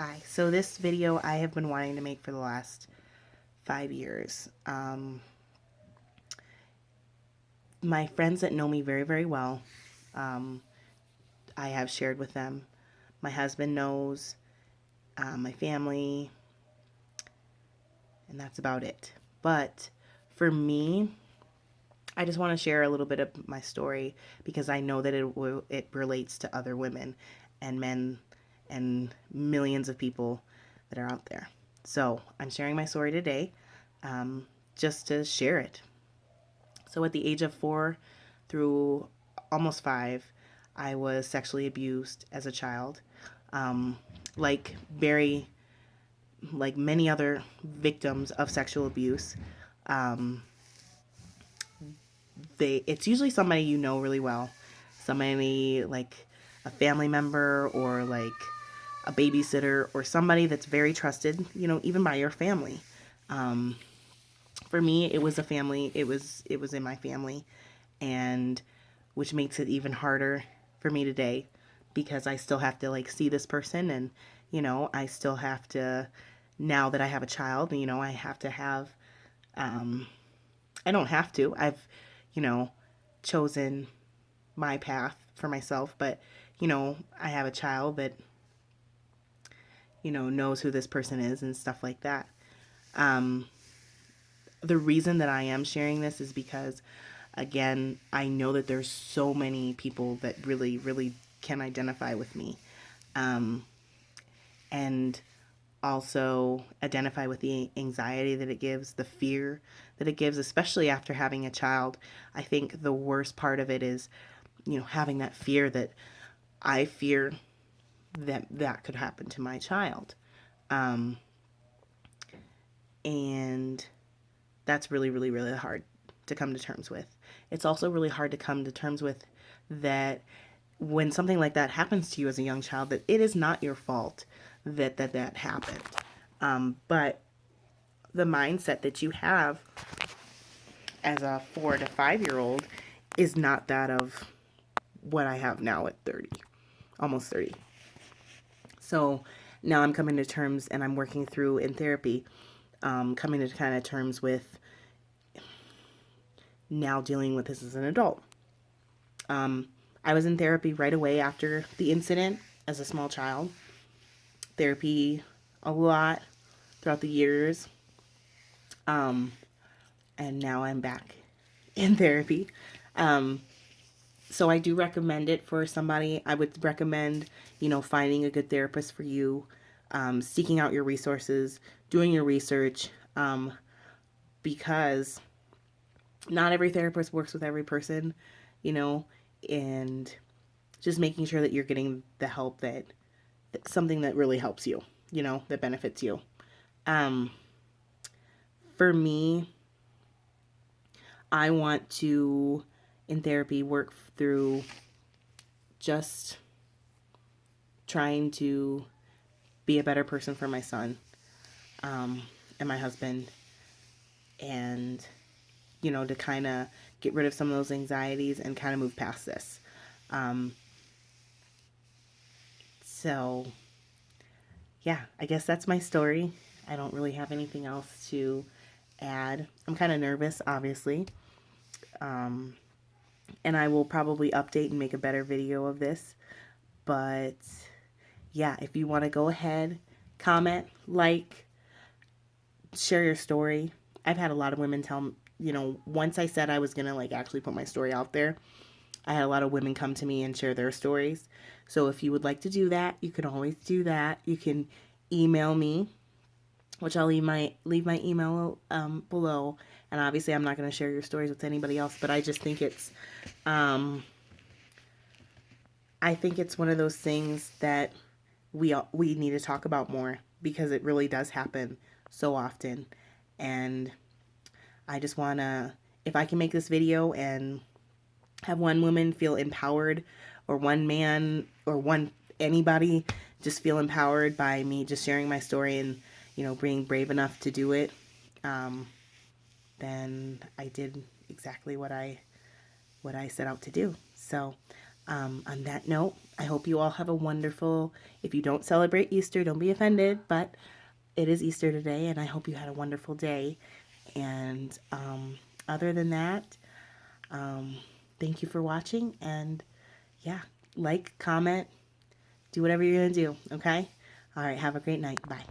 Hi, so this video I have been wanting to make for the last 5 years. My friends that know me very, very well, um, I have shared with them. My husband knows, my family, and that's about it. But for me, I just want to share a little bit of my story because I know that it relates to other women and men and millions of people that are out there. So I'm sharing my story today, um, just to share it. So at the age of 4 through almost 5, I was sexually abused as a child. Um, like very, like many other victims of sexual abuse, um, it's usually somebody you know really well, somebody like a family member or like a babysitter or somebody that's very trusted, even by your family. Um, for me, it was a family. It was in my family, and which makes it even harder for me today because I still have to like see this person, and I still have to, now that I have a child, I have to have, um, I don't have to. I've, you know, chosen my path for myself, but I have a child that knows who this person is and stuff like that. Um, the reason that I am sharing this is because, again, I know that there's so many people that really, really can identify with me, um, and also identify with the anxiety that it gives, the fear that it gives, especially after having a child. I think the worst part of it is, having that fear that I fear that that could happen to my child. Um, and that's really, really, really hard to come to terms with. It's also really hard to come to terms with that when something like that happens to you as a young child, that it is not your fault that happened. But the mindset that you have as a 4 to 5 year old is not that of what I have now at 30, almost 30. So now I'm coming to terms and I'm working through in therapy, coming to kind of terms with now dealing with this as an adult. I was in therapy right away after the incident as a small child. Therapy a lot throughout the years. Um, and now I'm back in therapy. Um, so I do recommend it for somebody. I would recommend, finding a good therapist for you, seeking out your resources, doing your research, because not every therapist works with every person, you know, and just making sure that you're getting the help that something that really helps you, that benefits you. Um, for me, I want to, in therapy, work through just trying to be a better person for my son, and my husband, and, to kind of get rid of some of those anxieties and kind of move past this. Um, so, yeah, I guess that's my story. I don't really have anything else to add. I'm kind of nervous, obviously. Um, and I will probably update and make a better video of this. But yeah, if you want to go ahead, comment, like, share your story. I've had a lot of women tell me, once I said I was going to like actually put my story out there, I had a lot of women come to me and share their stories. So if you would like to do that, you can always do that. You can email me, which I'll leave my email below. And obviously, I'm not going to share your stories with anybody else, but I just think um, it's one of those things that we need to talk about more because it really does happen so often. And I just want to, if I can make this video and have one woman feel empowered, or one man, or one anybody just feel empowered by me just sharing my story and being brave enough to do it, um, then I did exactly what I set out to do. So on that note, I hope you all have a wonderful, if you don't celebrate Easter, don't be offended, but it is Easter today, and I hope you had a wonderful day. And other than that, thank you for watching, and yeah, like, comment, do whatever you're going to do, okay? All right, have a great night. Bye.